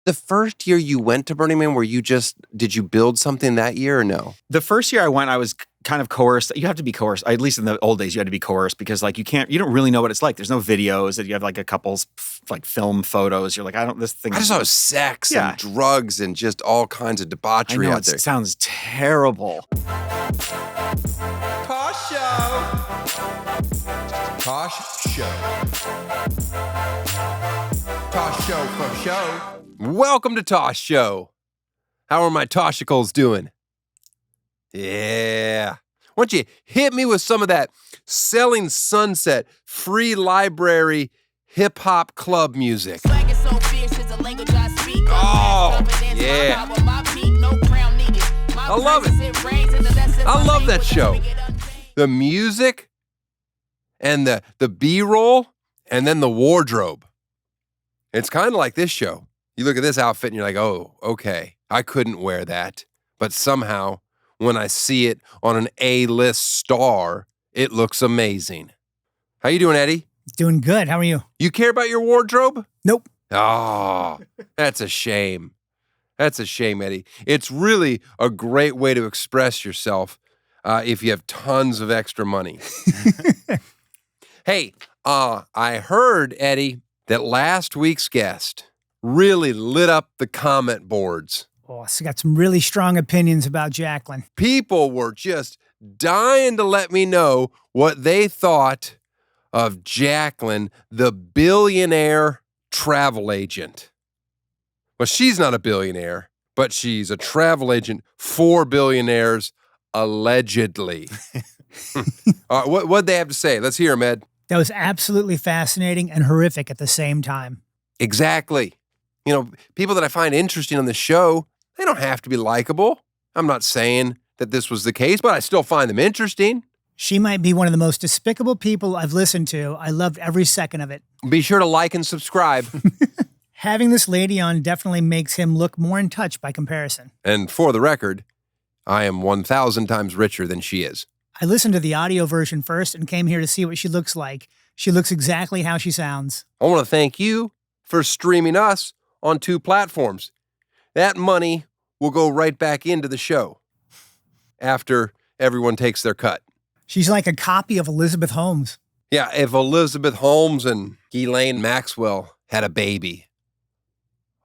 the first year you went to Burning Man, did you build something that year or no? The first year I went, I was kind of coerced. You have to be coerced. At least in the old days, you had to be coerced because like you don't really know what it's like. There's no videos that you have like a couple's like film photos. You're like, I just saw sex and drugs and just all kinds of debauchery out there. It sounds terrible. Tosh Show. Tosh Show. Tosh Show for show. Welcome to Tosh Show. How are my Toshicles doing? Yeah. Why don't you hit me with some of that Selling Sunset free library hip-hop club music? Oh, yeah. I love it. I love that show. The music and the B-roll and then the wardrobe. It's kind of like this show. You look at this outfit and you're like, oh, okay, I couldn't wear that. But somehow, when I see it on an A-list star, it looks amazing. How you doing, Eddie? Doing good. How are you? You care about your wardrobe? Nope. Oh, that's a shame. That's a shame, Eddie. It's really a great way to express yourself if you have tons of extra money. Hey, I heard, Eddie, that last week's guest really lit up the comment boards. Oh, so got some really strong opinions about Jacqueline. People were just dying to let me know what they thought of Jacqueline, the billionaire travel agent. Well, she's not a billionaire, but she's a travel agent for billionaires, allegedly. What'd they have to say? Let's hear them, Ed. That was absolutely fascinating and horrific at the same time. Exactly. You know, people that I find interesting on the show, they don't have to be likable. I'm not saying that this was the case, but I still find them interesting. She might be one of the most despicable people I've listened to. I loved every second of it. Be sure to like and subscribe. Having this lady on definitely makes him look more in touch by comparison. And for the record, I am 1,000 times richer than she is. I listened to the audio version first and came here to see what she looks like. She looks exactly how she sounds. I want to thank you for streaming us on 2 platforms. That money will go right back into the show after everyone takes their cut. She's like a copy of Elizabeth Holmes. Yeah, if Elizabeth Holmes and Ghislaine Maxwell had a baby.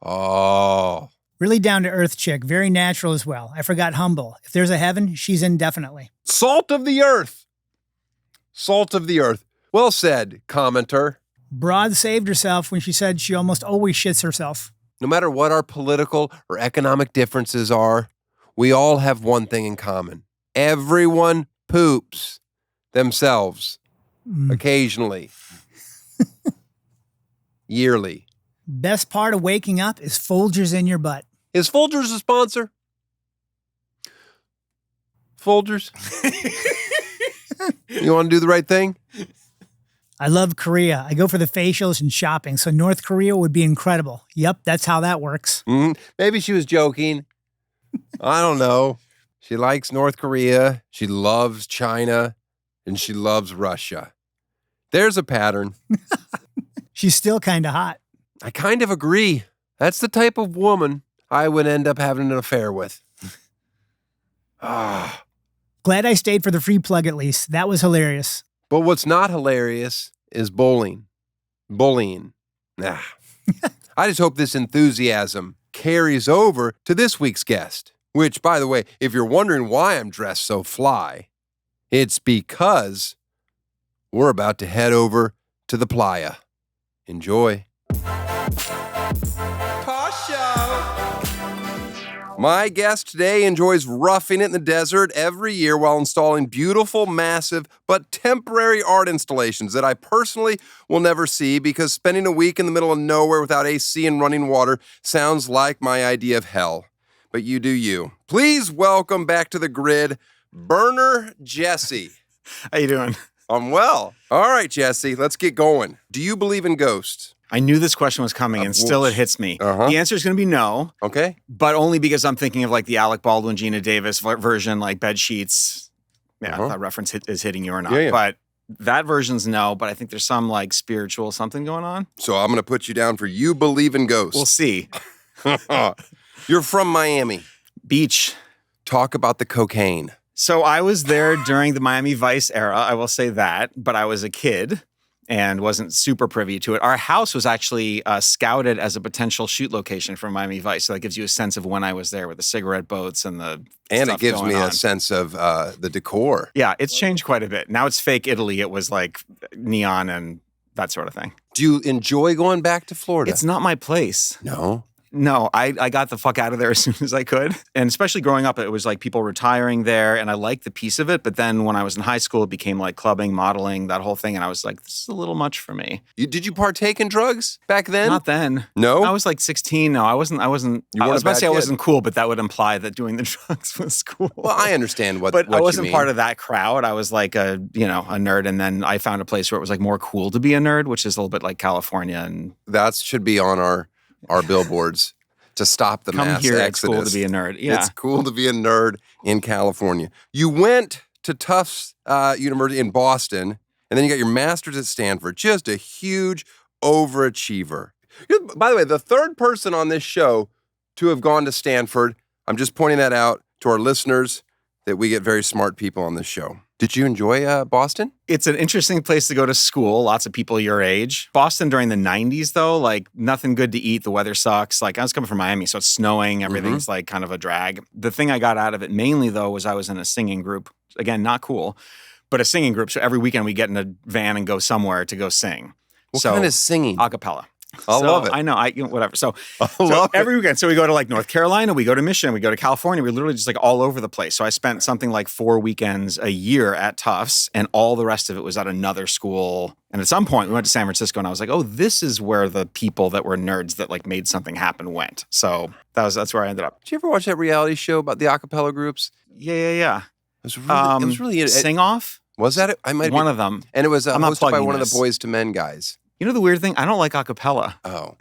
Oh. Really down-to-earth chick, very natural as well. I forgot humble. If there's a heaven, she's in definitely. Salt of the earth. Salt of the earth. Well said, commenter. Broad saved herself when she said she almost always shits herself. No matter what our political or economic differences are, we all have one thing in common. Everyone poops themselves occasionally, yearly. Best part of waking up is Folgers in your butt. Is Folgers a sponsor? Folgers? You want to do the right thing? I love Korea. I go for the facials and shopping, so North Korea would be incredible. Yep, that's how that works. Maybe she was joking. I don't know. She likes North Korea, she loves China, and she loves Russia. There's a pattern. She's still kind of hot. I kind of agree. That's the type of woman I would end up having an affair with. Glad I stayed for the free plug at least. That was hilarious. But what's not hilarious is bullying. Bullying. I just hope this enthusiasm carries over to this week's guest. Which, by the way, if you're wondering why I'm dressed so fly, it's because we're about to head over to the playa. Enjoy. Tosh Show. My guest today enjoys roughing it in the desert every year while installing beautiful, massive, but temporary art installations that I personally will never see because spending a week in the middle of nowhere without AC and running water sounds like my idea of hell. But you do you. Please welcome back to the grid, Burner Jesse. How you doing? I'm well. All right, Jesse, let's get going. Do you believe in ghosts? I knew this question was coming, and still it hits me. The answer is going to be no. Okay. But only because I'm thinking of like the Alec Baldwin, Gina Davis version, like bed sheets. Yeah, if that reference is hitting you or not. Yeah. But that version's no, but I think there's some like spiritual something going on. So I'm going to put you down for you believe in ghosts. We'll see. You're from Miami. Beach. Talk about the cocaine. So I was there during the Miami Vice era, I will say that, but I was a kid and wasn't super privy to it. Our house was actually scouted as a potential shoot location for Miami Vice. So that gives you a sense of when I was there with the cigarette boats and the And stuff it gives going me on. a sense of the decor. Yeah, it's changed quite a bit. Now it's fake Italy. It was like neon and that sort of thing. Do you enjoy going back to Florida? It's not my place. No. No, I got the fuck out of there as soon as I could. And especially growing up, it was like people retiring there, and I liked the piece of it. But then when I was in high school, it became like clubbing, modeling, that whole thing. And I was like, this is a little much for me. Did you partake in drugs back then? Not then. No? I was like 16. No, I wasn't. You I weren't was a about to bad say I kid. wasn't cool, but that would imply that doing the drugs was cool. Well, I understand what But what I wasn't you mean. part of that crowd. I was like a nerd. And then I found a place where it was like more cool to be a nerd, which is a little bit like California. And That should be on our billboards to stop the come mass here, exodus. it's cool to be a nerd. Yeah. It's cool to be a nerd in California. You went to Tufts University in Boston, and then you got your master's at Stanford. Just a huge overachiever. By the way, the third person on this show to have gone to Stanford, I'm just pointing that out to our listeners that we get very smart people on this show. Did you enjoy Boston? It's an interesting place to go to school. Lots of people your age. Boston during the 90s, though, like nothing good to eat. The weather sucks. Like I was coming from Miami, so it's snowing. Everything's like kind of a drag. The thing I got out of it mainly, though, was I was in a singing group. Again, not cool, but a singing group. So every weekend we get in a van and go somewhere to go sing. What kind of singing? A cappella. I love it. I know. Whatever. So, love it. every weekend. So we go to like North Carolina, we go to Michigan, we go to California. We're literally just like all over the place. So I spent something like 4 weekends a year at Tufts, and all the rest of it was at another school. And at some point we went to San Francisco, and I was like, oh, this is where the people that were nerds that like made something happen went. So that's where I ended up. Did you ever watch that reality show about the a cappella groups? Yeah. It was really Sing Off? Was that it? I might One of them. And it was I'm not hosted by plugging one of this. the Boys to Men guys. You know the weird thing? I don't like acapella. Oh.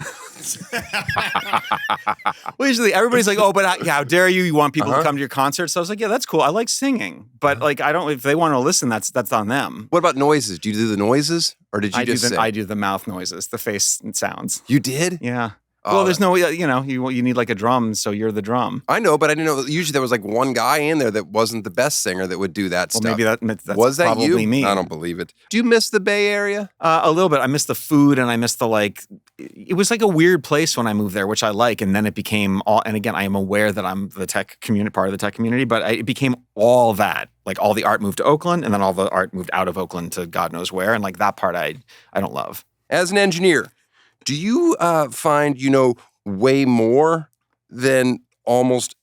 Well, usually everybody's like, oh, but how dare you? You want people to come to your concerts? So I was like, yeah, that's cool. I like singing. But like, I don't, if they want to listen, that's on them. What about noises? Do you do the noises? Or did you just sing? I do the mouth noises, the face sounds. You did? Yeah. Oh, Well, there's no, you need like a drum, so you're the drum. I know, but I didn't know. Usually there was like one guy in there that wasn't the best singer that would do that Well, stuff. maybe that's was that probably you? me. I don't believe it. Do you miss the Bay Area? A little bit. I miss the food, and I miss the it was like a weird place when I moved there, which I like. And then it became all, and again, I am aware that I'm the tech community, part of the tech community, but it became all that. Like all the art moved to Oakland, and then all the art moved out of Oakland to God knows where. And like that part I don't love. As an engineer, do you find way more than almost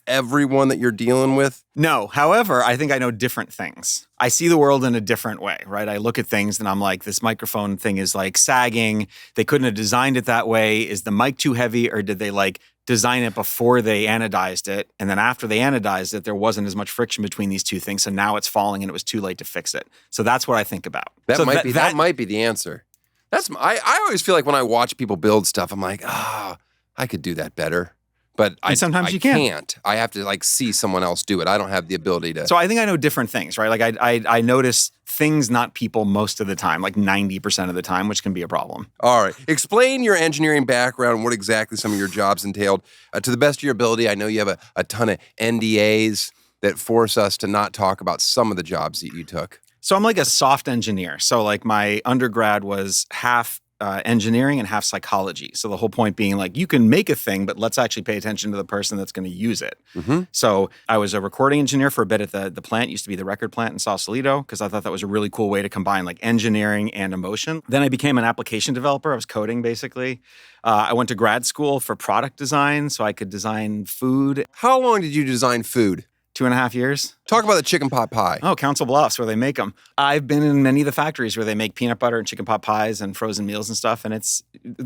everyone that you're dealing with? No. However, I think I know different things. I see the world in a different way, right? I look at things and I'm like, this microphone thing is like sagging. They couldn't have designed it that way. Is the mic too heavy, or did they like design it before they anodized it? And then after they anodized it, there wasn't as much friction between these two things. So now it's falling and it was too late to fix it. So that's what I think about. That might be the answer. I always feel like when I watch people build stuff, I'm like, I could do that better. But sometimes you can't. I have to like see someone else do it. I don't have the ability to. So I think I know different things, right? Like I notice things, not people, most of the time, like 90% of the time, which can be a problem. All right. Explain your engineering background, what exactly some of your jobs entailed. To the best of your ability, I know you have a ton of NDAs that force us to not talk about some of the jobs that you took. So I'm like a soft engineer. So like my undergrad was half engineering and half psychology. So the whole point being like, you can make a thing, but let's actually pay attention to the person that's going to use it. Mm-hmm. So I was a recording engineer for a bit at the plant. It used to be the record plant in Sausalito, because I thought that was a really cool way to combine like engineering and emotion. Then I became an application developer. I was coding basically. I went to grad school for product design so I could design food. How long did you design food? 2.5 years. Talk about the chicken pot pie. Oh, Council Bluffs, where they make them. I've been in many of the factories where they make peanut butter and chicken pot pies and frozen meals and stuff. And it's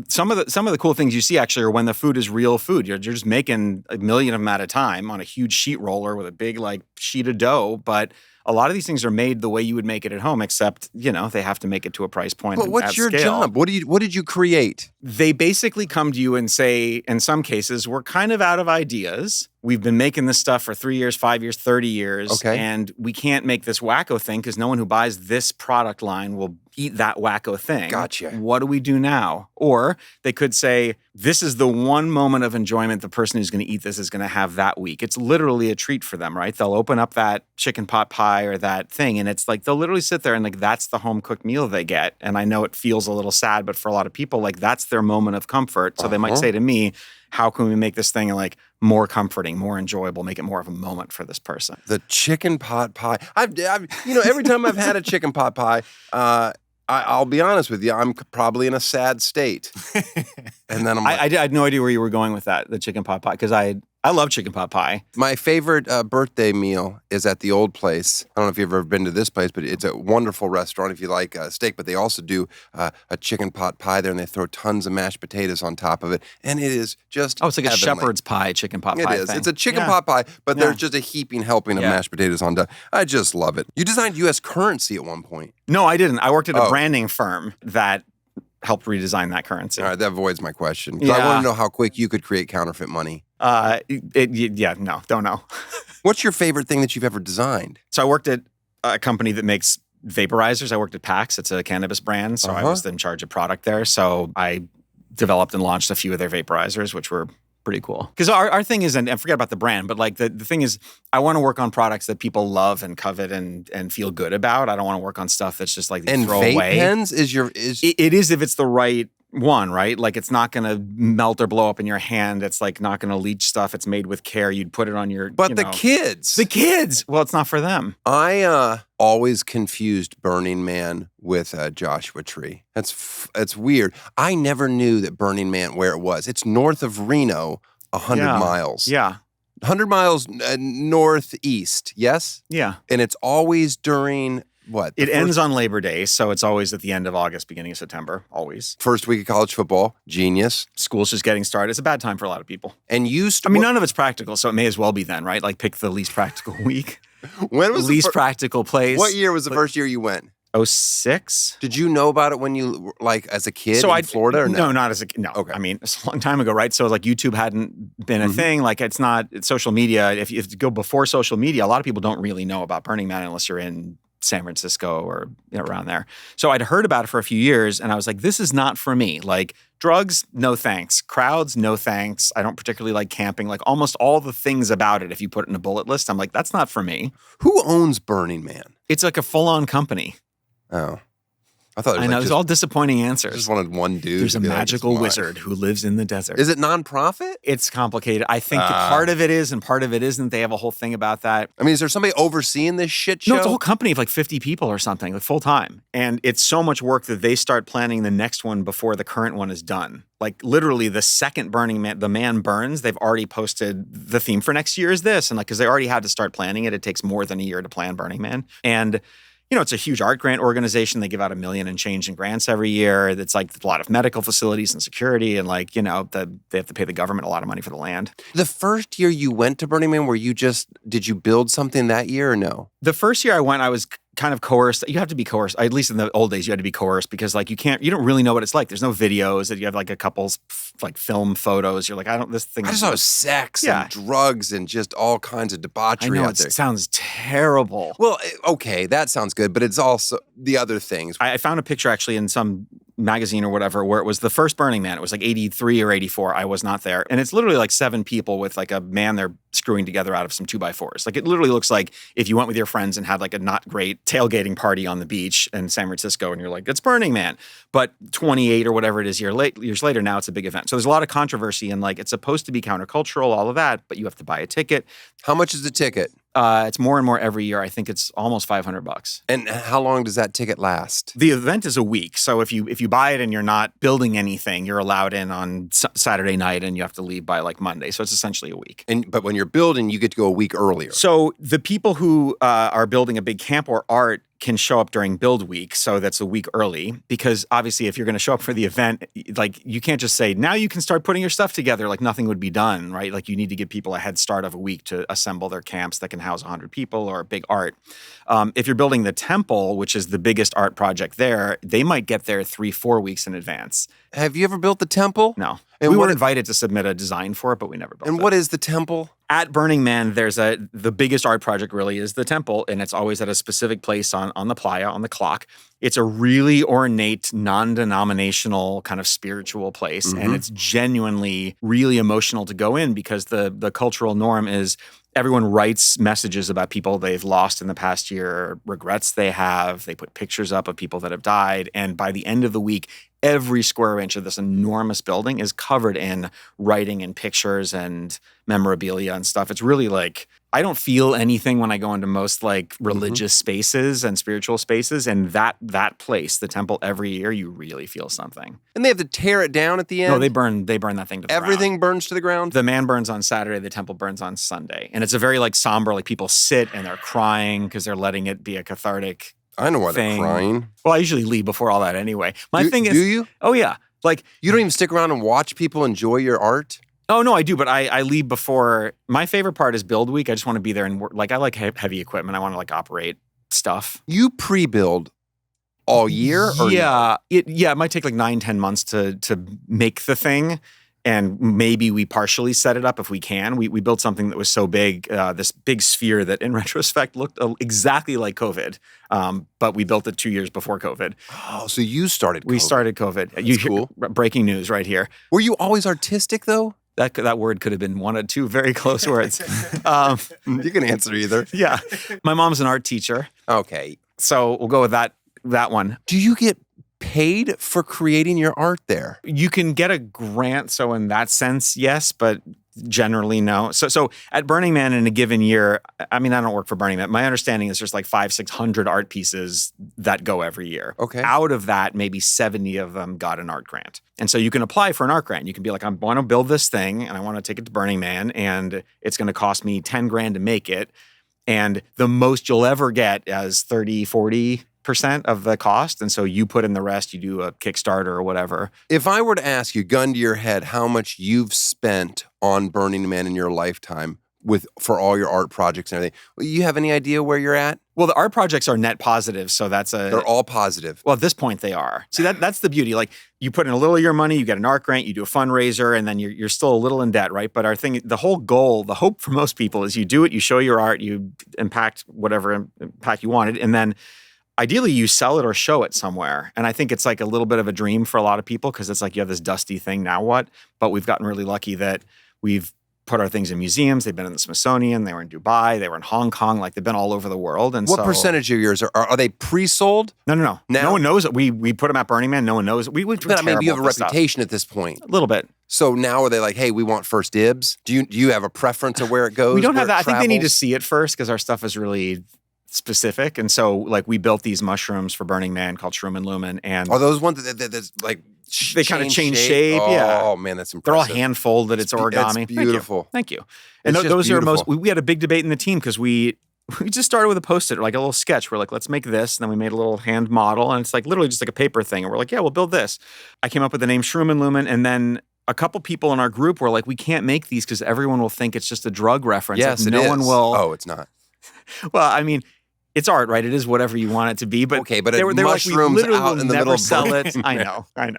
some of the cool things you see actually are when the food is real food. You're just making 1 million of them at a time on a huge sheet roller with a big like sheet of dough. But a lot of these things are made the way you would make it at home, except, they have to make it to a price point. But what's your job? What did you create? They basically come to you and say, in some cases, we're kind of out of ideas. We've been making this stuff for 3 years, 5 years, 30 years. Okay. And we can't make this wacko thing because no one who buys this product line will eat that wacko thing. Gotcha. What do we do now? Or they could say, this is the one moment of enjoyment the person who's going to eat this is going to have that week. It's literally a treat for them, right? They'll open up that chicken pot pie or that thing, and it's like they'll literally sit there and like that's the home cooked meal they get. And I know it feels a little sad, but for a lot of people, like that's their moment of comfort. So they might say to me, how can we make this thing like more comforting, more enjoyable, make it more of a moment for this person? The chicken pot pie. I've every time I've had a chicken pot pie, I'll be honest with you, I'm probably in a sad state. And then I had no idea where you were going with that, the chicken pot pie, because I love chicken pot pie. My favorite birthday meal is at the old place. I don't know if you've ever been to this place, but it's a wonderful restaurant if you like steak. But they also do a chicken pot pie there, and they throw tons of mashed potatoes on top of it. And it is just it's like heavenly. a shepherd's pie, chicken pot pie It is. thing. It's a chicken pot pie, but there's just a heaping helping of mashed potatoes on top. I just love it. You designed U.S. currency at one point. No, I didn't. I worked at a branding firm that helped redesign that currency. All right, that avoids my question. Because I want to know how quick you could create counterfeit money. No, don't know. What's your favorite thing that you've ever designed? So I worked at a company that makes vaporizers. I worked at PAX. It's a cannabis brand. So I was in charge of product there. So I developed and launched a few of their vaporizers, which were pretty cool. Because our thing is, and forget about the brand, but like the thing is, I want to work on products that people love and covet and feel good about. I don't want to work on stuff that's just like and throw vape away. pens is it is if it's the right one, right? Like it's not going to melt or blow up in your hand. It's like not going to leach stuff. It's made with care. You'd put it on your. But the kids. Well, it's not for them. I always confused Burning Man with Joshua Tree. That's weird. I never knew that Burning Man where it was. It's north of Reno, 100 miles. Yeah. 100 miles northeast. Yes. Yeah. And it's always during. What? It ends on Labor Day, so it's always at the end of August, beginning of September, always. First week of college football, genius. School's just getting started. It's a bad time for a lot of people. And none of it's practical, so it may as well be then, right? Like pick the least practical week. When was the least practical place? What year was the first year you went? 2006. Did you know about it when you, like, as a kid in Florida? Or no, not as a kid. No. Okay. I mean, it's a long time ago, right? So, like, YouTube hadn't been a thing. Like, it's social media. If you go before social media, a lot of people don't really know about Burning Man unless you're in San Francisco or around there. So I'd heard about it for a few years and I was like, this is not for me. Like drugs, no thanks. Crowds, no thanks. I don't particularly like camping. Like almost all the things about it, if you put it in a bullet list, I'm like, that's not for me. Who owns Burning Man? It's like a full-on company. Oh. I thought it was I know, it's all disappointing answers. I just wanted one dude. There's a magical wizard who lives in the desert. Is it nonprofit? It's complicated. I think part of it is and part of it isn't. They have a whole thing about that. I mean, is there somebody overseeing this shit show? No, it's a whole company of like 50 people or something, like full time. And it's so much work that they start planning the next one before the current one is done. Like literally the second Burning Man, the man burns, they've already posted the theme for next year is this. And like, because they already had to start planning it. It takes more than a year to plan Burning Man. And it's a huge art grant organization. They give out $1 million and change in grants every year. It's like a lot of medical facilities and security. And like, they have to pay the government a lot of money for the land. The first year you went to Burning Man, did you build something that year or no? The first year I went, I was kind of coerced. You have to be coerced. At least in the old days, you had to be coerced because like you don't really know what it's like. There's no videos that you have like a couple's like film photos. You're like, I just saw sex and drugs and just all kinds of debauchery out there. It sounds terrible. Well, okay, that sounds good, but it's also the other things. I found a picture actually in some magazine or whatever where it was the first Burning Man. It was like 83 or 84. I was not there. And it's literally like 7 people with like a man they're screwing together out of some 2x4s. Like it literally looks like if you went with your friends and had like a not great tailgating party on the beach in San Francisco and you're like, it's Burning Man. But 28 or whatever it is years later, now it's a big event. So there's a lot of controversy and like it's supposed to be countercultural, all of that, but you have to buy a ticket. How much is the ticket? It's more and more every year. I think it's almost $500. And how long does that ticket last? The event is a week. So if you buy it and you're not building anything, you're allowed in on Saturday night and you have to leave by like Monday. So it's essentially a week. But when you're building, you get to go a week earlier. So the people who are building a big camp or art can show up during build week. So that's a week early because obviously if you're going to show up for the event, like you can't just say, now you can start putting your stuff together. Like nothing would be done, right? Like you need to give people a head start of a week to assemble their camps that can house 100 people or big art. If you're building the temple, which is the biggest art project there, they might get there 3-4 weeks in advance. Have you ever built the temple? No. And we were invited to submit a design for it, but we never built it. And what is the temple? At Burning Man, the biggest art project really is the temple, and it's always at a specific place on the playa, on the clock. It's a really ornate, non-denominational kind of spiritual place. And it's genuinely really emotional to go in because the cultural norm is everyone writes messages about people they've lost in the past year, regrets they have. They put pictures up of people that have died. And by the end of the week, every square inch of this enormous building is covered in writing and pictures and memorabilia and stuff. It's really like, I don't feel anything when I go into most like religious spaces and spiritual spaces. And that place, the temple, every year, you really feel something. And they have to tear it down at the end? No, they burn that thing to the ground. Everything burns to the ground? The man burns on Saturday, the temple burns on Sunday. And it's a very like somber, like people sit and they're crying because they're letting it be a cathartic I know why thing. they're crying. Well, I usually leave before all that anyway. My thing is, do you? Oh yeah. Like You don't even stick around and watch people enjoy your art? Oh, no, I do, but I leave before. My favorite part is build week. I just want to be there and work. Like, I like heavy equipment. I want to like operate stuff. You pre-build all year? Or Yeah. It might take like 9-10 months to make the thing. And maybe we partially set it up if we can. We built something that was so big, this big sphere that in retrospect looked exactly like COVID. But we built it 2 years before COVID. Oh, so you started COVID. We started COVID. That's cool. Breaking news right here. Were you always artistic, though? That word could have been one of two very close words. You can answer either. Yeah. My mom's an art teacher. Okay. So we'll go with that one. Do you get paid for creating your art there? You can get a grant. So in that sense, yes, but generally no. So at Burning Man in a given year, I mean, I don't work for Burning Man. My understanding is there's like 500-600 art pieces that go every year. Okay. Out of that, maybe 70 of them got an art grant. And so you can apply for an art grant. You can be like, I want to build this thing and I want to take it to Burning Man and it's going to cost me 10 grand to make it. And the most you'll ever get is 30-40% of the cost. And so you put in the rest, you do a Kickstarter or whatever. If I were to ask you, gun to your head, how much you've spent on Burning Man in your lifetime for all your art projects and everything, you have any idea where you're at? Well, the art projects are net positive, so They're all positive. Well, at this point they are. See, that's the beauty. Like you put in a little of your money, you get an art grant, you do a fundraiser, and then you're still a little in debt, right? But our thing, the whole goal, the hope for most people is you do it, you show your art, you impact whatever impact you wanted, and then ideally, you sell it or show it somewhere. And I think it's like a little bit of a dream for a lot of people because it's like you have this dusty thing, now what? But we've gotten really lucky that we've put our things in museums. They've been in the Smithsonian. They were in Dubai. They were in Hong Kong. Like they've been all over the world. And what percentage of yours are they pre-sold? No. Now? No one knows it. We put them at Burning Man. No one knows it. But I mean, you have a reputation at this point. A little bit. So now are they like, hey, we want first dibs? Do you have a preference of where it goes? We don't have that. I think they need to travels? see it first because our stuff is really specific. And so like we built these mushrooms for Burning Man called Shroom and Lumen. And are those ones that like they kind of change shape? Yeah. Oh man, that's impressive. They're all hand folded. It's origami. It's beautiful. Thank you. And It's just those are beautiful. we had a big debate in the team because we just started with a Post-it, like a little sketch. We're like, let's make this. And then we made a little hand model. And it's like literally just like a paper thing. And we're like, yeah, we'll build this. I came up with the name Shroom and Lumen. And then a couple people in our group were like, we can't make these because everyone will think it's just a drug reference. Yes, like, it is. No one will. Oh, it's not. Well, I mean, it's art, right? It is whatever you want it to be. But okay, but they were mushrooms like, we literally out will in the never middle of sell Burning it. I know.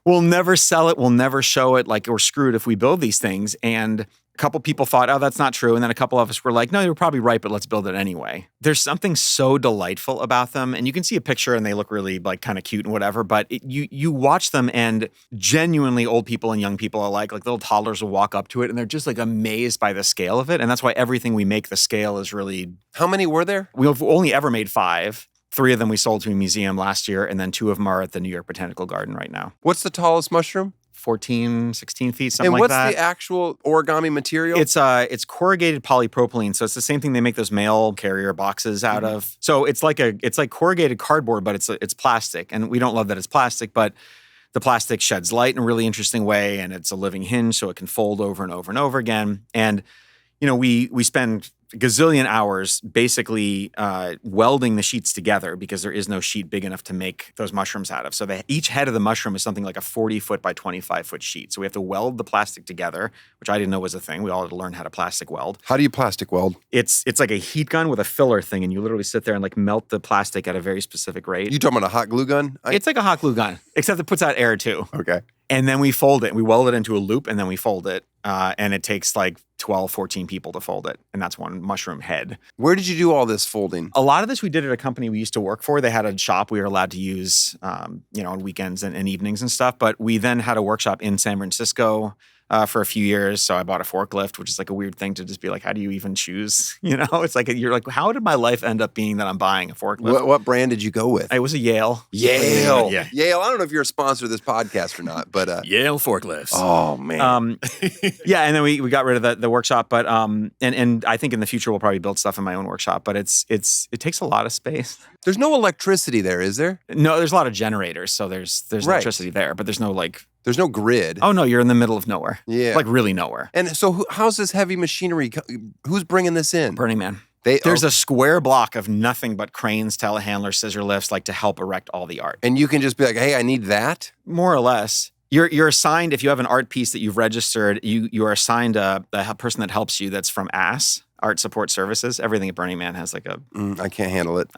We'll never sell it. We'll never show it. Like we're screwed if we build these things. And a couple people thought, oh, that's not true. And then a couple of us were like, no, you're probably right, but let's build it anyway. There's something so delightful about them. And you can see a picture and they look really like kind of cute and whatever. But you watch them and genuinely old people and young people alike, like little toddlers will walk up to it and they're just like amazed by the scale of it. And that's why everything we make, the scale is really... How many were there? We've only ever made 5. 3 of them we sold to a museum last year. And then 2 of them are at the New York Botanical Garden right now. What's the tallest mushroom? 14, 16 feet, something like that. And what's the actual origami material? It's corrugated polypropylene. So it's the same thing they make those mail carrier boxes out of. So it's like corrugated cardboard, but it's plastic. And we don't love that it's plastic, but the plastic sheds light in a really interesting way. And it's a living hinge, so it can fold over and over and over again. And, you know, we spend gazillion hours basically welding the sheets together because there is no sheet big enough to make those mushrooms out of. So each head of the mushroom is something like a 40-foot by 25-foot sheet. So we have to weld the plastic together, which I didn't know was a thing. We all had to learn how to plastic weld. How do you plastic weld? It's like a heat gun with a filler thing, and you literally sit there and like melt the plastic at a very specific rate. You talking about a hot glue gun? It's like a hot glue gun, except it puts out air too. Okay. And then we fold it. We weld it into a loop, and then we fold it. And it takes like 12, 14 people to fold it. And that's one mushroom head. Where did you do all this folding? A lot of this we did at a company we used to work for. They had a shop we were allowed to use, on weekends and evenings and stuff. But we then had a workshop in San Francisco for a few years. So I bought a forklift, which is like a weird thing to just be like, how do you even choose? It's like, you're like, how did my life end up being that I'm buying a forklift? What brand did you go with? It was a Yale. Yale. Yeah. Yale. I don't know if you're a sponsor of this podcast or not, but Yale forklifts. Oh man. Yeah, and then we got rid of the workshop, but and I think in the future we'll probably build stuff in my own workshop, but it takes a lot of space. There's no electricity there, is there? No, there's a lot of generators, so there's Right. electricity there, but there's no There's no grid. oh no, you're in the middle of nowhere. Yeah. Like really nowhere. And so how's this heavy machinery? Who's bringing this in? Burning Man. There's There's a square block of nothing but cranes, telehandlers, scissor lifts, like to help erect all the art. and you can just be like, hey, I need that. More or less. You're assigned, if you have an art piece that you've registered, you are assigned a person that helps you that's from ASS, Art Support Services. Everything at Burning Man has like a... I can't handle it.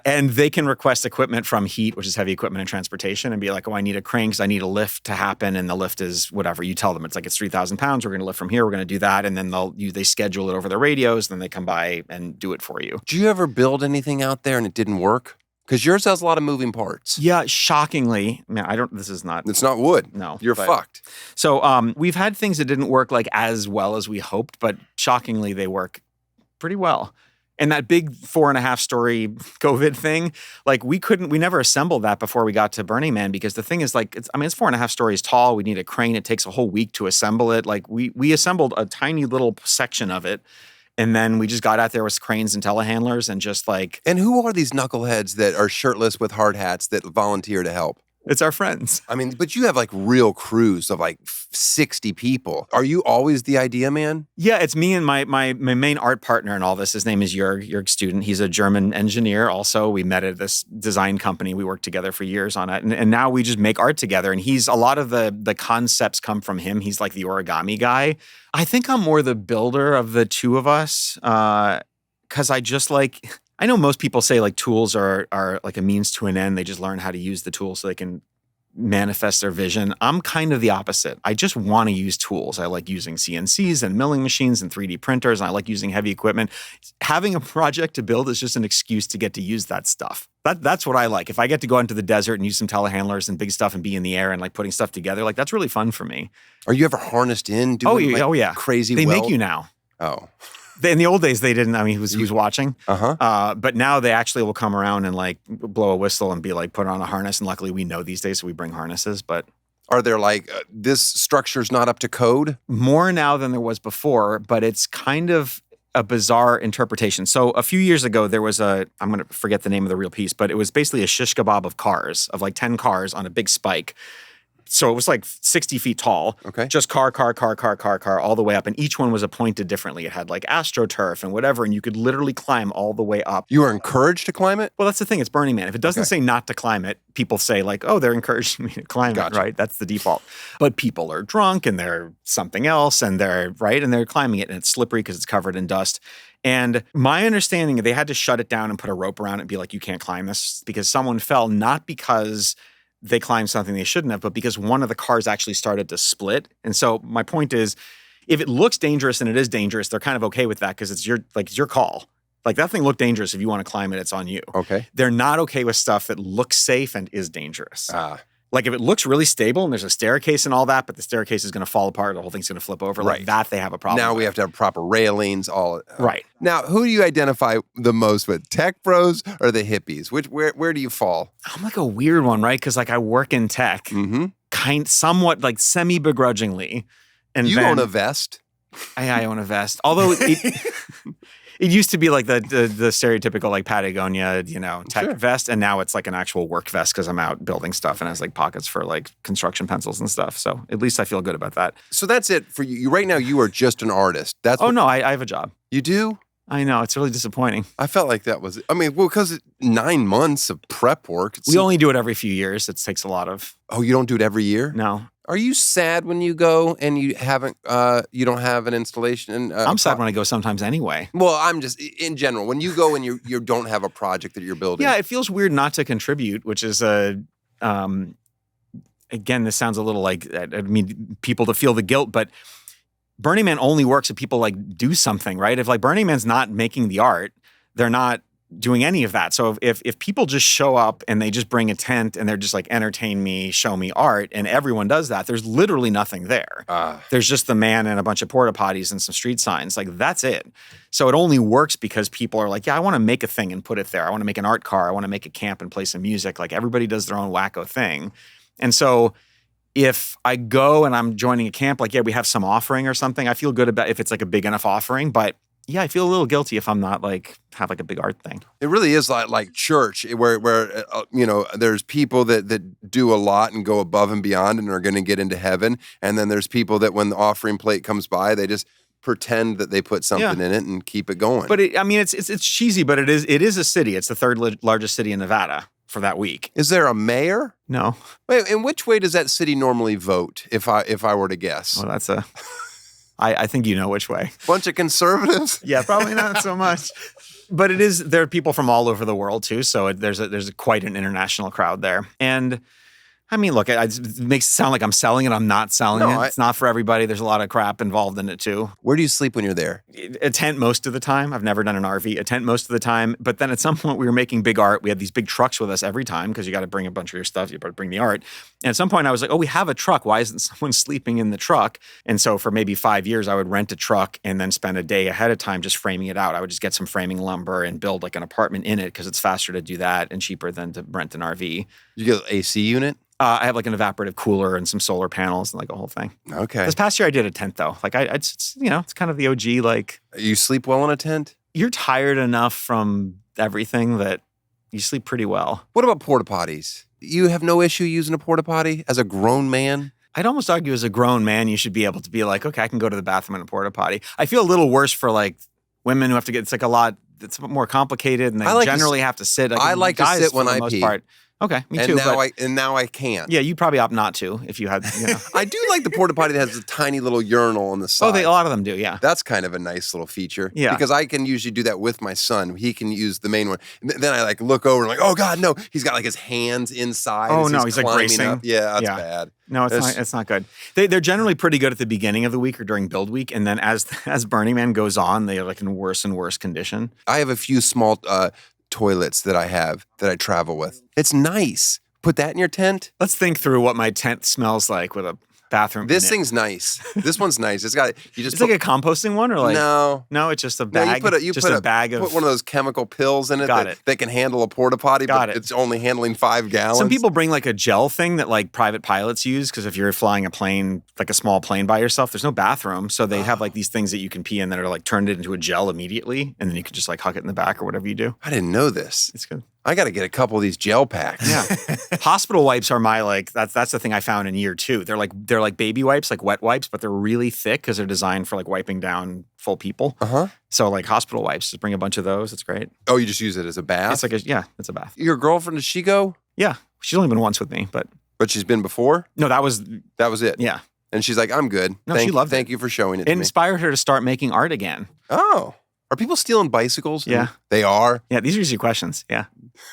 and they can request equipment from HEAT, which is heavy equipment and transportation, and be like, oh, I need a crane because I need a lift to happen, and the lift is whatever. You tell them it's 3,000 pounds. We're going to lift from here. We're going to do that, and then they schedule it over their radios, and then they come by and do it for you. Do you ever build anything out there and it didn't work? Because yours has a lot of moving parts. Yeah, shockingly, man, this is not... It's not wood. No. You're fucked. So we've had things that didn't work like as well as we hoped, but shockingly, they work pretty well. And that big 4.5-story COVID thing, like we never assembled that before we got to Burning Man, because the thing is it's 4.5 stories tall. We need a crane. It takes a whole week to assemble it. Like we assembled a tiny little section of it. And then we just got out there with cranes and telehandlers and just like... And who are these knuckleheads that are shirtless with hard hats that volunteer to help? It's our friends. I mean, but you have like real crews of like 60 people. Are you always the idea man? Yeah, it's me and my main art partner in all this. His name is Jörg Student. He's a German engineer also. We met at this design company. We worked together for years on it. And now we just make art together. And a lot of the concepts come from him. He's like the origami guy. I think I'm more the builder of the two of us because I just like... I know most people say like tools are like a means to an end. They just learn how to use the tool so they can manifest their vision. I'm kind of the opposite. I just want to use tools. I like using CNCs and milling machines and 3D printers. And I like using heavy equipment. Having a project to build is just an excuse to get to use that stuff. That's what I like. If I get to go into the desert and use some telehandlers and big stuff and be in the air and like putting stuff together, like that's really fun for me. Are you ever harnessed in doing yeah. crazy They weld? make you now. Oh. In the old days, they didn't. I mean, he was watching. Uh-huh. But now they actually will come around and like blow a whistle and be like, put on a harness. And luckily we know these days, so we bring harnesses. But Are there like, this structure's not up to code? more now than there was before, but it's kind of a bizarre interpretation. So a few years ago, there was I'm going to forget the name of the real piece, but it was basically a shish kebab of cars, of like 10 cars on a big spike. So it was like 60 feet tall. Okay. Just car, all the way up. And each one was appointed differently. It had like AstroTurf and whatever. And you could literally climb all the way up. You are encouraged to climb it? Well, that's the thing. It's Burning Man. If it doesn't say not to climb it, people say like, oh, they're encouraging me to climb Gotcha. it, right? That's the default. But people are drunk and they're something else and they're climbing it and it's slippery because it's covered in dust. And my understanding, they had to shut it down and put a rope around it and be like, you can't climb this because someone fell, not because they climbed something they shouldn't have, but because one of the cars actually started to split. And so my point is, if it looks dangerous and it is dangerous, they're kind of okay with that because it's your call. Like that thing looked dangerous. If you want to climb it, it's on you. Okay. They're not okay with stuff that looks safe and is dangerous. Ah. Like if it looks really stable and there's a staircase and all that, but the staircase is going to fall apart, the whole thing's going to flip over. Right. Like that, they have a problem. Now with. we have to have proper railings, all. Right. Now, who do you identify the most with? Tech bros or the hippies? Where do you fall? I'm like a weird one, right? Because like I work in tech, Mm-hmm. somewhat like semi-begrudgingly. And You then, own a vest? I own a vest. Although it used to be like the stereotypical like Patagonia, tech Sure. vest. And now it's like an actual work vest because I'm out building stuff and it has like pockets for like construction pencils and stuff. So at least I feel good about that. So that's it for you. Right now, you are just an artist. That's Oh, no, I have a job. You do? I know. It's really disappointing. I felt like that was, because 9 months of prep work. We only do it every few years. It takes a lot of... Oh, you don't do it every year? No. Are you sad when you go and you don't have an installation? I'm sad when I go sometimes anyway. Well, I'm just, in general, when you go and you don't have a project that you're building. Yeah, it feels weird not to contribute, which is again, this sounds a little like, I mean, people to feel the guilt, but Burning Man only works if people like do something, right? If like Burning Man's not making the art, they're not doing any of that. So if people just show up and they just bring a tent and they're just like, entertain me, show me art, and everyone does that, there's literally nothing there. There's just the man and a bunch of porta potties and some street signs. Like, that's it. So it only works because people are like, yeah, I want to make a thing and put it there. I want to make an art car. I want to make a camp and play some music. Like, everybody does their own wacko thing. And so if I go and I'm joining a camp, like, yeah, we have some offering or something, I feel good about if it's like a big enough offering. But yeah, I feel a little guilty if I'm not like have like a big art thing. It really is like church, where there's people that do a lot and go above and beyond and are going to get into heaven, and then there's people that when the offering plate comes by, they just pretend that they put something in it and keep it going. But it's cheesy, but it is a city. It's the third largest city in Nevada for that week. Is there a mayor? No. Wait, in which way does that city normally vote? If I were to guess, Well, that's I think you know which way. Bunch of conservatives. Yeah, probably not so much. But there are people from all over the world too, so there's quite an international crowd there. And I mean, look, it makes it sound like I'm selling it. I'm not selling it. It's not for everybody. There's a lot of crap involved in it too. Where do you sleep when you're there? A tent most of the time. I've never done an RV. A tent most of the time. But then at some point we were making big art. We had these big trucks with us every time because you got to bring a bunch of your stuff. You got to bring the art. And at some point I was like, oh, we have a truck. Why isn't someone sleeping in the truck? And so for maybe 5 years, I would rent a truck and then spend a day ahead of time just framing it out. I would just get some framing lumber and build like an apartment in it because it's faster to do that and cheaper than to rent an RV. You get an AC unit? I have like an evaporative cooler and some solar panels and like a whole thing. Okay. This past year I did a tent though. Like it's kind of the OG. Like, you sleep well in a tent? You're tired enough from everything that you sleep pretty well. What about porta potties? You have no issue using a porta potty as a grown man? I'd almost argue as a grown man, you should be able to be like, okay, I can go to the bathroom in a porta potty. I feel a little worse for like women who have to get, it's like a lot, it's more complicated and they generally have to sit. I like to sit when I pee. Okay, me too. Now I can't. Yeah, you'd probably opt not to if you had. I do like the porta potty that has a tiny little urinal on the side. Oh, a lot of them do. Yeah, that's kind of a nice little feature. Yeah, because I can usually do that with my son. He can use the main one. Then I like look over and like, oh God, no! He's got like his hands inside. Oh no, he's like bracing. Up. Yeah, that's bad. No, it's not good. They're generally pretty good at the beginning of the week or during build week, and then as Burning Man goes on, they are like in worse and worse condition. I have a few small toilets that I travel with. It's nice. Put that in your tent. Let's think through what my tent smells like with a bathroom. This thing's nice. This one's nice. It's got it's like a composting one or like no, it's just a bag. No, you put a bag of put one of those chemical pills in it that can handle a porta potty, but it's only handling 5 gallons. Some people bring like a gel thing that like private pilots use because if you're flying a plane, like a small plane by yourself, there's no bathroom, so they have like these things that you can pee in that are like turned into a gel immediately, and then you can just like huck it in the back or whatever you do. I didn't know this. It's good. I got to get a couple of these gel packs. Yeah. Hospital wipes are my like that's the thing I found in year 2. They're like baby wipes, like wet wipes, but they're really thick because they're designed for like wiping down full people. So like hospital wipes, just bring a bunch of those. It's great. Oh, you just use it as a bath? It's like it's a bath. Your girlfriend, does she go? Yeah. She's only been once with me, but she's been before? No, that was it. Yeah. And she's like, I'm good. No, she loved it. Thank you for showing it to me. It inspired her to start making art again. Oh. Are people stealing bicycles? Yeah. They are? Yeah, these are easy questions. Yeah.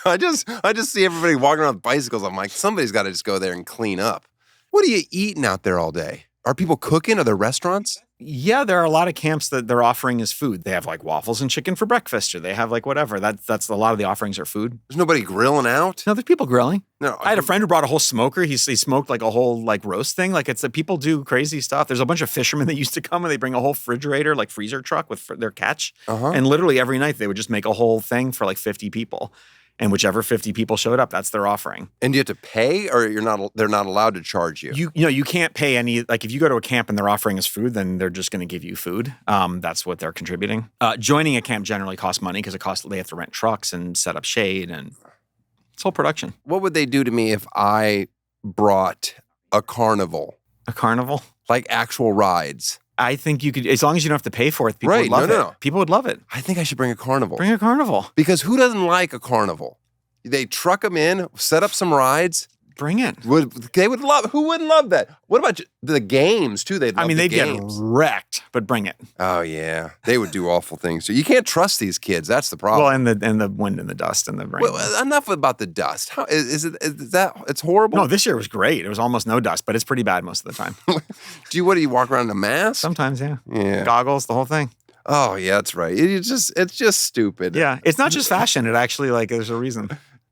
I just see everybody walking around with bicycles. I'm like, somebody's got to just go there and clean up. What are you eating out there all day? Are people cooking? Are there restaurants? Yeah, there are a lot of camps that they're offering as food. They have like waffles and chicken for breakfast, or they have like whatever. That's a lot of the offerings are food. There's nobody grilling out? No, there's people grilling. No, I had a friend who brought a whole smoker. He smoked like a whole like roast thing. Like people do crazy stuff. There's a bunch of fishermen that used to come and they bring a whole refrigerator, like freezer truck with their catch. And literally every night they would just make a whole thing for like 50 people. And whichever 50 people showed up, that's their offering. And do you have to pay, or they're not allowed to charge you? You can't pay any, like if you go to a camp and they're offering us food, then they're just going to give you food. That's what they're contributing. Joining a camp generally costs money because they have to rent trucks and set up shade and it's whole production. What would they do to me if I brought a carnival? A carnival? Like actual rides. I think you could, as long as you don't have to pay for it, people would love it. No. People would love it. I think I should bring a carnival. Bring a carnival. Because who doesn't like a carnival? They truck them in, set up some rides, Bring it. They would love. Who wouldn't love that? What about the games too? They'd love they'd get games. wrecked, but bring it. Oh yeah, they would do awful things. So you can't trust these kids. That's the problem. Well, and the wind and the dust and the rain. Well, enough about the dust. How is it? Is that it's horrible? No, this year was great. It was almost no dust, but it's pretty bad most of the time. Do you walk around in a mask? Sometimes, yeah. Yeah. Goggles, the whole thing. Oh yeah, that's right. It's just stupid. Yeah, it's not just fashion. It actually there's a reason.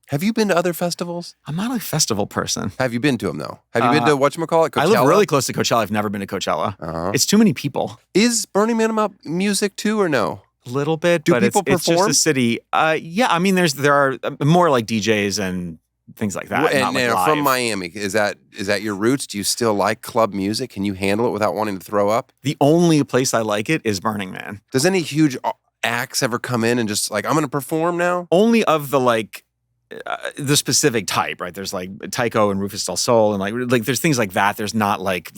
Have you been to other festivals? I'm not a festival person. Have you been to them though? Have you been to whatchamacallit, Coachella? I live really close to Coachella. I've never been to Coachella. It's too many people. Is Burning Man about music too, or no? A little bit, Do but people it's just perform? a city. Yeah, I mean, there are more like DJs and things like that. And not like live. from Miami, is that your roots? Do you still like club music? Can you handle it without wanting to throw up? The only place I like it is Burning Man. Does any huge acts ever come in and just like, I'm going to perform now? Only of the specific type, right? There's like Tycho and Rufus Del Sol, and like there's things like that. There's not like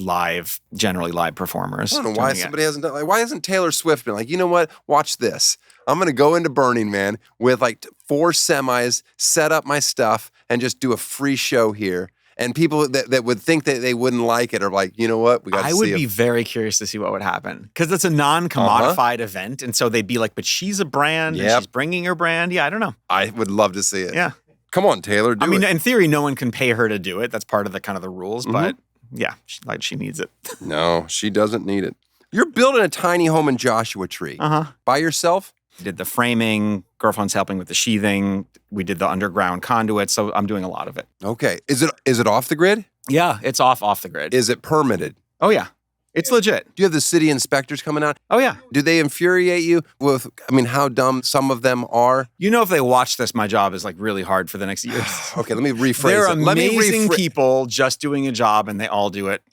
generally live performers. I don't know why somebody hasn't done. Like, why hasn't Taylor Swift been like, you know what? Watch this. I'm going to go into Burning Man with like 4 semis, set up my stuff, and just do a free show here. And people that would think that they wouldn't like it are like, you know what? We got to see I would it. be very curious to see what would happen because it's a non-commodified event, and so they'd be like, "But she's a brand, and she's bringing her brand." Yeah, I don't know. I would love to see it. Yeah, come on, Taylor. Do I mean, it. in theory, no one can pay her to do it. That's part of the kind of the rules. But yeah, she needs it. No, she doesn't need it. You're building a tiny home in Joshua Tree by yourself. Did the framing. Girlfriend's helping with the sheathing. We did the underground conduit. So I'm doing a lot of it. Okay, is it off the grid? Yeah, it's off the grid. Is it permitted? Oh yeah, it's legit. Do you have the city inspectors coming out? Oh yeah. Do they infuriate you with, how dumb some of them are? You know, if they watch this, my job is like really hard for the next years. Okay, let me rephrase They're it. Let me amazing people just doing a job, and they all do it.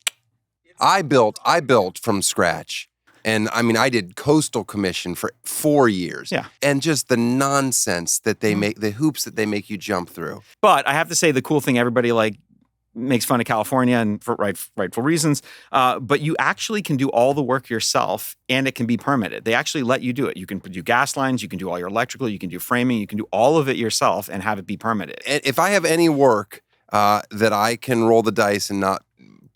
I built from scratch. And I did Coastal Commission for 4 years. Yeah. And just the nonsense that they make, the hoops that they make you jump through. But I have to say the cool thing, everybody makes fun of California and for rightful reasons. But you actually can do all the work yourself and it can be permitted. They actually let you do it. You can do gas lines, you can do all your electrical, you can do framing, you can do all of it yourself and have it be permitted. And if I have any work that I can roll the dice and not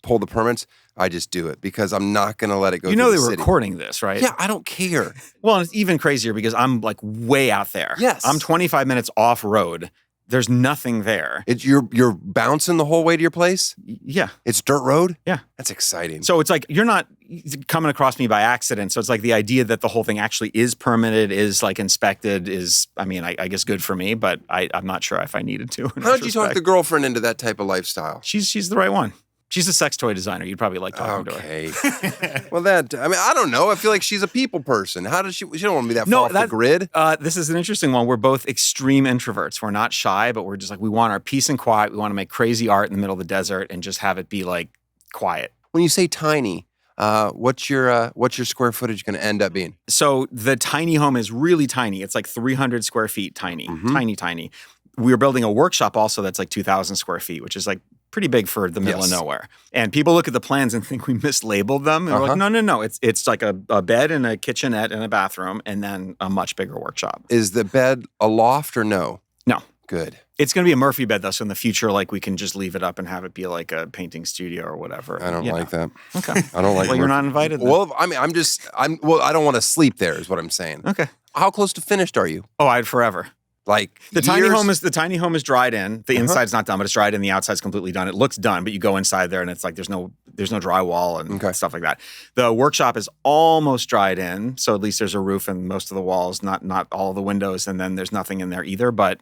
pull the permits, I just do it because I'm not going to let it go. You know through they the were city. recording this, right? Yeah, I don't care. Well, and it's even crazier because I'm like way out there. Yes. I'm 25 minutes off road. There's nothing there. You're bouncing the whole way to your place? Yeah. It's dirt road? Yeah. That's exciting. So it's like you're not coming across me by accident. So it's like the idea that the whole thing actually is permitted, is like inspected, is, I guess good for me, but I'm not sure if I needed to. How did you talk the girlfriend into that type of lifestyle? She's the right one. She's a sex toy designer. You'd probably like talking to her. Okay. Well, I don't know. I feel like she's a people person. How does she don't want to be that far off the grid? This is an interesting one. We're both extreme introverts. We're not shy, but we're just like, we want our peace and quiet. We want to make crazy art in the middle of the desert and just have it be like quiet. When you say tiny, what's your square footage going to end up being? So the tiny home is really tiny. It's like 300 square feet tiny, tiny. We're building a workshop also that's like 2,000 square feet, which is like pretty big for the middle of nowhere. And people look at the plans and think we mislabeled them. And we're like, no. It's like a bed and a kitchenette and a bathroom and then a much bigger workshop. Is the bed a loft or no? No. Good. It's going to be a Murphy bed though. So in the future, like we can just leave it up and have it be like a painting studio or whatever. I don't like that. Okay. I don't like Well, you're not invited then. Well, I don't want to sleep there is what I'm saying. Okay. How close to finished are you? Oh, I'd forever. Like the tiny home is dried in. The inside's not done, but it's dried in. The outside's completely done. It looks done, but you go inside there and it's like there's no drywall and stuff like that. The workshop is almost dried in, so at least there's a roof and most of the walls, not all of the windows, and then there's nothing in there either. But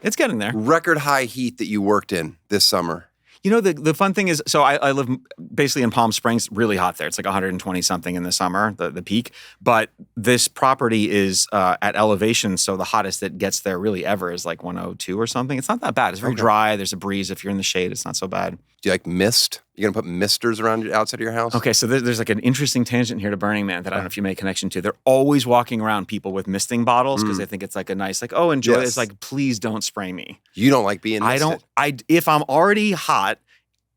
it's getting there. Record high heat that you worked in this summer. You know, the fun thing is, so I live basically in Palm Springs, really hot there. It's like 120 something in the summer, the peak. But this property is at elevation, so the hottest it gets there really ever is like 102 or something. It's not that bad. It's very dry. There's a breeze. If you're in the shade, it's not so bad. Do you like mist? You're going to put misters around the outside of your house? Okay, so there's like an interesting tangent here to Burning Man that I don't know if you make a connection to. They're always walking around people with misting bottles because they think it's like a nice, like, oh, enjoy. Yes. It's like, please don't spray me. You don't like being misted? If I'm already hot,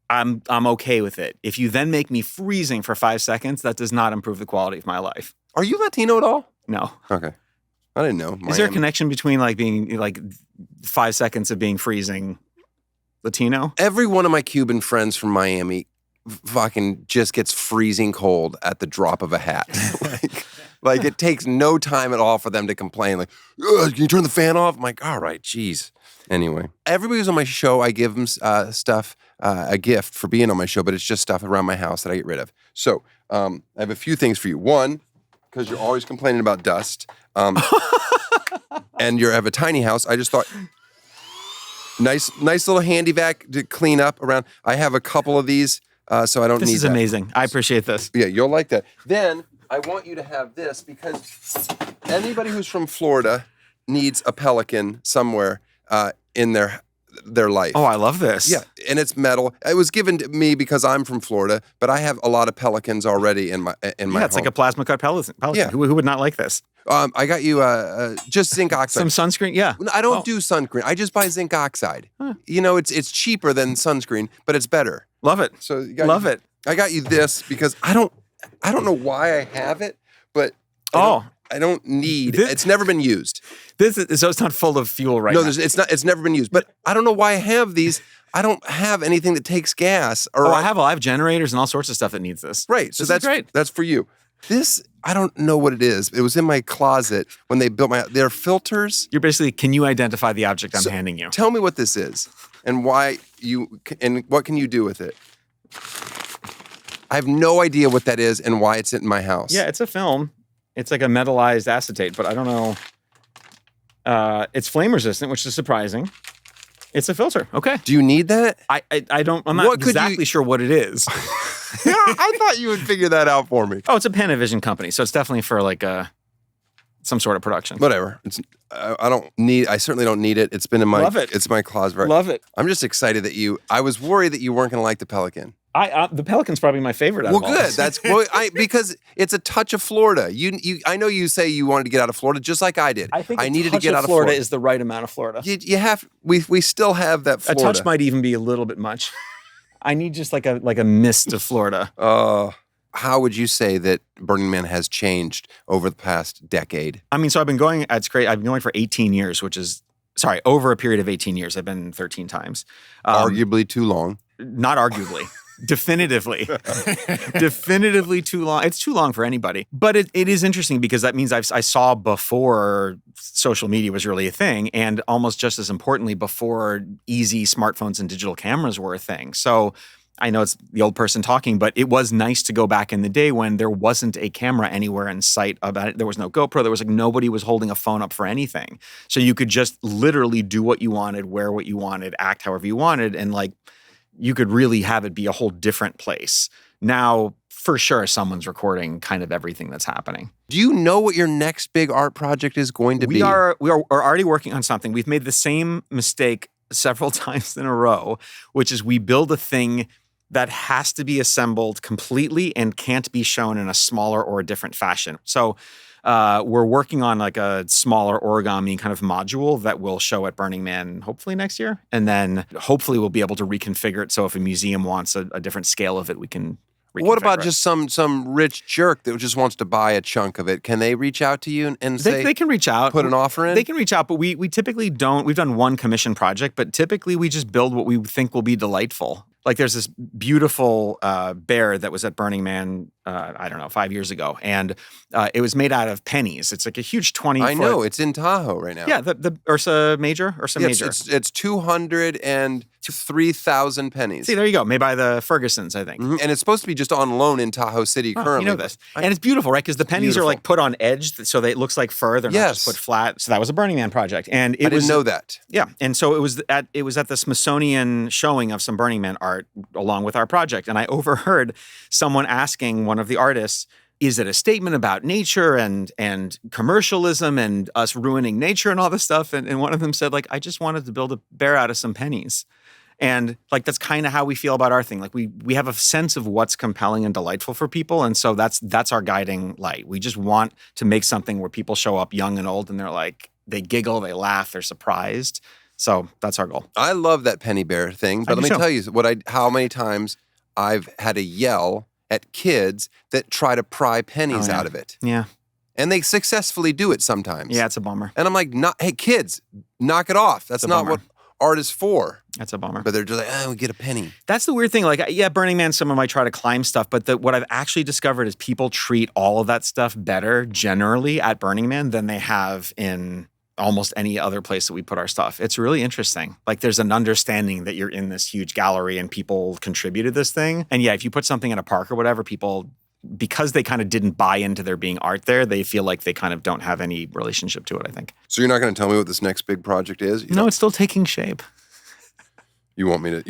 I'm okay with it. If you then make me freezing for 5 seconds, that does not improve the quality of my life. Are you Latino at all? No. Okay. I didn't know. Is there a connection between like being like 5 seconds of being freezing? Latino. Every one of my Cuban friends from Miami fucking just gets freezing cold at the drop of a hat. like it takes no time at all for them to complain. Like, can you turn the fan off? I'm like, all right, geez. Anyway, everybody who's on my show, I give them stuff, a gift for being on my show, but it's just stuff around my house that I get rid of. So I have a few things for you. One, because you're always complaining about dust, and you have a tiny house, I just thought, nice little handy vac to clean up around. I have a couple of these. So I don't need that. This is amazing. I appreciate this. Yeah, you'll like that. Then I want you to have this because anybody who's from Florida needs a pelican somewhere in their life. Oh, I love this. Yeah, and it's metal. It was given to me because I'm from Florida, but I have a lot of pelicans already in my Yeah, it's home. like a plasma cut pelican. Yeah. Who would not like this? I got you just zinc oxide. Some sunscreen? Yeah. I don't do sunscreen. I just buy zinc oxide. Huh. You know, it's cheaper than sunscreen, but it's better. Love it. So Love it. I got you this because I don't know why I have it, but I don't need it. It's never been used. So it's not full of fuel right now. No, it's never been used. But I don't know why I have these. I don't have anything that takes gas. I have generators and all sorts of stuff that needs this. Right. So that's great. That's for you. This, I don't know what it is. It was in my closet when they built they're filters. You're basically, can you identify the object I'm handing you? Tell me what this is and what can you do with it? I have no idea what that is and why it's in my house. Yeah, it's a film. It's like a metallized acetate, but I don't know. It's flame resistant, which is surprising. It's a filter. Okay. Do you need that? I'm not exactly sure what it is. Yeah, I thought you would figure that out for me. Oh, it's a Panavision company, so it's definitely for like some sort of production. Whatever. I certainly don't need it. It's been in my Love it. It's my closet. Right? Love it. I'm just excited that I was worried that you weren't going to like the pelican. The pelican's probably my favorite out of all good. this. That's because it's a touch of Florida. I know you say you wanted to get out of Florida just like I did. I think needed to get out of Florida is the right amount of Florida. You have we still have that Florida. A touch might even be a little bit much. I need just like a mist of Florida. How would you say that Burning Man has changed over the past decade? I mean, so I've been going. It's great. I've been going for 18 years, over a period of 18 years. I've been 13 times. Arguably too long. Not arguably. Definitively too long. It's too long for anybody. But it is interesting because that means I saw before social media was really a thing, and almost just as importantly, before easy smartphones and digital cameras were a thing. So I know it's the old person talking, but it was nice to go back in the day when there wasn't a camera anywhere in sight about it. There was no GoPro. There was nobody was holding a phone up for anything. So you could just literally do what you wanted, wear what you wanted, act however you wanted, and you could really have it be a whole different place. Now, for sure, someone's recording kind of everything that's happening. Do you know what your next big art project is going to be? We are already working on something. We've made the same mistake several times in a row, which is we build a thing that has to be assembled completely and can't be shown in a smaller or a different fashion. So we're working on like a smaller origami kind of module that will show at Burning Man hopefully next year. And then hopefully we'll be able to reconfigure it so if a museum wants a different scale of it, we can reconfigure What about it. just some rich jerk that just wants to buy a chunk of it? Can they reach out to you and say they can reach out, put an offer in? They can reach out, but we typically don't. We've done one commission project, but typically we just build what we think will be delightful. Like there's this beautiful bear that was at Burning Man, 5 years ago. And it was made out of pennies. It's like a huge 20 I know. It's in Tahoe right now. Yeah, the Ursa Major. It's 203,000 pennies. See, there you go. Made by the Fergusons, I think. Mm-hmm. And it's supposed to be just on loan in Tahoe City currently. You know this. And it's beautiful, right? Because the pennies are like put on edge so that it looks like fur. They're not just put flat. So that was a Burning Man project. And I didn't know that. Yeah. And so it was at the Smithsonian showing of some Burning Man art along with our project. And I overheard someone asking one of the artists, is it a statement about nature and commercialism and us ruining nature and all this stuff? And one of them said, I just wanted to build a bear out of some pennies. And that's kind of how we feel about our thing. We have a sense of what's compelling and delightful for people. And so that's our guiding light. We just want to make something where people show up young and old and they giggle, they laugh, they're surprised. So that's our goal. I love that penny bear thing. But let me tell you how many times I've had to yell at kids that try to pry pennies out of it. Yeah. And they successfully do it sometimes. Yeah, it's a bummer. And I'm like, hey, kids, knock it off. That's not art is for. That's a bummer. But they're just like, we get a penny. That's the weird thing. Like, yeah, Burning Man, someone might try to climb stuff, but what I've actually discovered is people treat all of that stuff better generally at Burning Man than they have in almost any other place that we put our stuff. It's really interesting. Like, there's an understanding that you're in this huge gallery and people contributed this thing. And yeah, if you put something in a park or whatever, people, because they kind of didn't buy into there being art there, they feel like they kind of don't have any relationship to it, I think. So you're not going to tell me what this next big project is? No, it's still taking shape. You want me to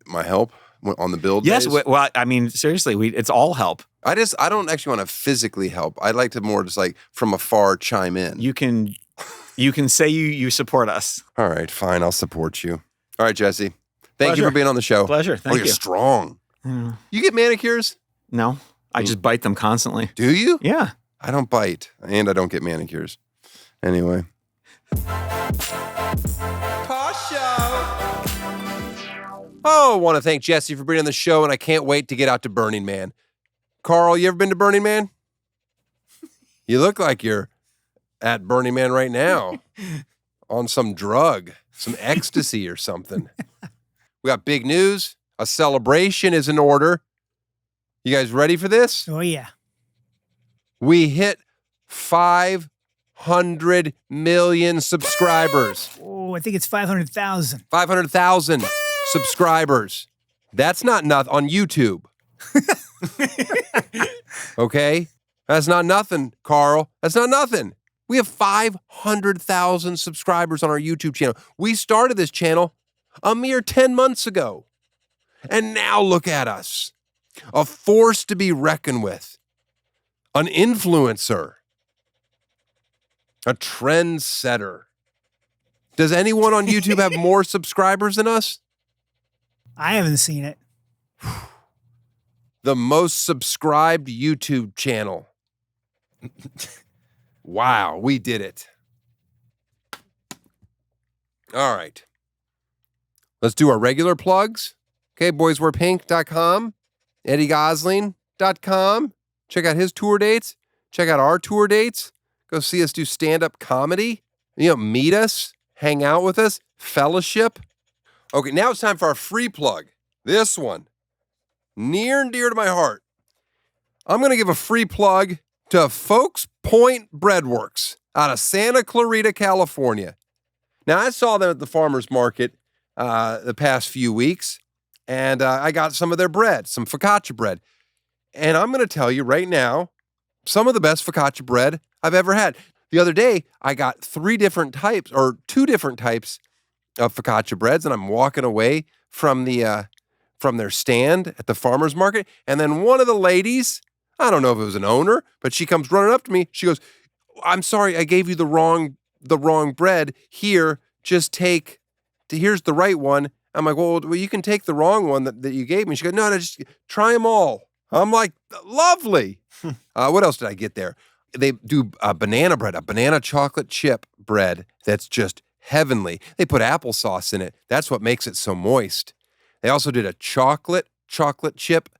my help on the build? Yes. days? Well, I mean, seriously, it's all help. I don't actually want to physically help. I'd like to more just like from afar chime in. You can say you support us. All right, fine. I'll support you. All right, Jesse. Thank you Pleasure. for being on the show. Pleasure. Thank you're you. strong. Yeah. You get manicures? No, I just bite them constantly. Do you? Yeah. I don't bite, and I don't get manicures. Anyway. Tosh Show. Oh, I want to thank Jesse for being on the show, and I can't wait to get out to Burning Man. Carl, you ever been to Burning Man? You look like you're at Burning Man right now on some drug, some ecstasy or something. We got big news. A celebration is in order. You guys ready for this? Oh, yeah. We hit 500 million subscribers. Oh, I think it's 500,000. 500,000 subscribers. That's not nothing on YouTube. Okay? That's not nothing, Carl. That's not nothing. We have 500,000 subscribers on our YouTube channel. We started this channel a mere 10 months ago. And now look at us. A force to be reckoned with. An influencer. A trendsetter. Does anyone on YouTube have more subscribers than us? I haven't seen it. The most subscribed YouTube channel. Wow, we did it. All right. Let's do our regular plugs. Okay, boyswearpink.com, EddieGossling.com. Check out his tour dates. Check out our tour dates. Go see us do stand-up comedy. Meet us, hang out with us, fellowship. Okay, now it's time for our free plug. This one, near and dear to my heart. I'm going to give a free plug to Folks Point Breadworks out of Santa Clarita, California. Now, I saw them at the farmer's market the past few weeks, and I got some of their bread, some focaccia bread. And I'm going to tell you right now, some of the best focaccia bread I've ever had. The other day, I got two different types of focaccia breads, and I'm walking away from their stand at the farmer's market, and then one of the ladies, I don't know if it was an owner, but she comes running up to me. She goes, "I'm sorry, I gave you the wrong bread. Here, just here's the right one." I'm like, well, you can take the wrong one that you gave me. She goes, no, just try them all. I'm like, lovely. What else did I get there? They do a banana bread, a banana chocolate chip bread that's just heavenly. They put applesauce in it. That's what makes it so moist. They also did a chocolate chip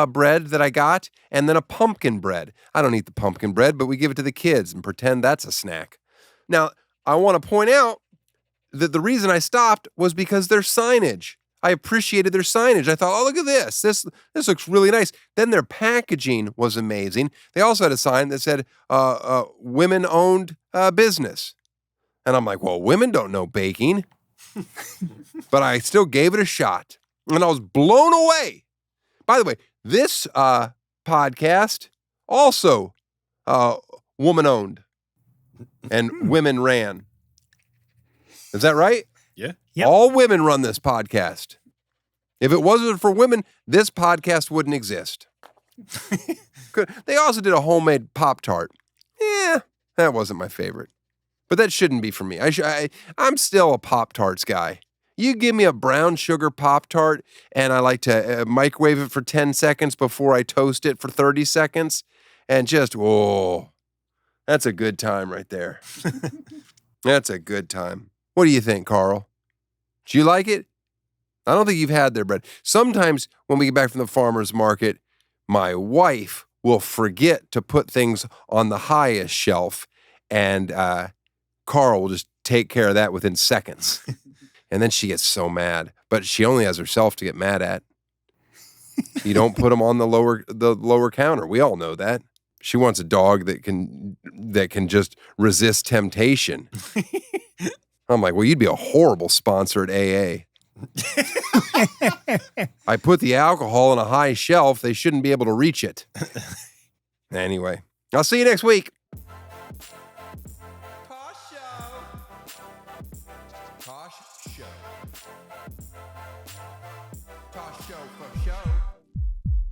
bread that I got, and then a pumpkin bread. I don't eat the pumpkin bread, but we give it to the kids and pretend that's a snack. Now, I want to point out that the reason I stopped was because their signage. I appreciated their signage. I thought, oh, look at this. This looks really nice. Then their packaging was amazing. They also had a sign that said, women-owned business. And I'm like, well, women don't know baking. But I still gave it a shot. And I was blown away. By the way, this podcast also woman-owned and women ran. Is that right? Yeah. Yep. All women run this podcast. If it wasn't for women, this podcast wouldn't exist. They also did a homemade Pop-Tart. Yeah, that wasn't my favorite. But that shouldn't be for me. I'm still a Pop-Tarts guy. You give me a brown sugar Pop-Tart, and I like to microwave it for 10 seconds before I toast it for 30 seconds, and just, that's a good time right there. That's a good time. What do you think, Carl? Do you like it? I don't think you've had their bread. Sometimes when we get back from the farmer's market, my wife will forget to put things on the highest shelf, and Carl will just take care of that within seconds. And then she gets so mad, but she only has herself to get mad at. You don't put them on the lower counter. We all know that. She wants a dog that can just resist temptation. I'm like, well, you'd be a horrible sponsor at AA. I put the alcohol on a high shelf. They shouldn't be able to reach it. Anyway, I'll see you next week.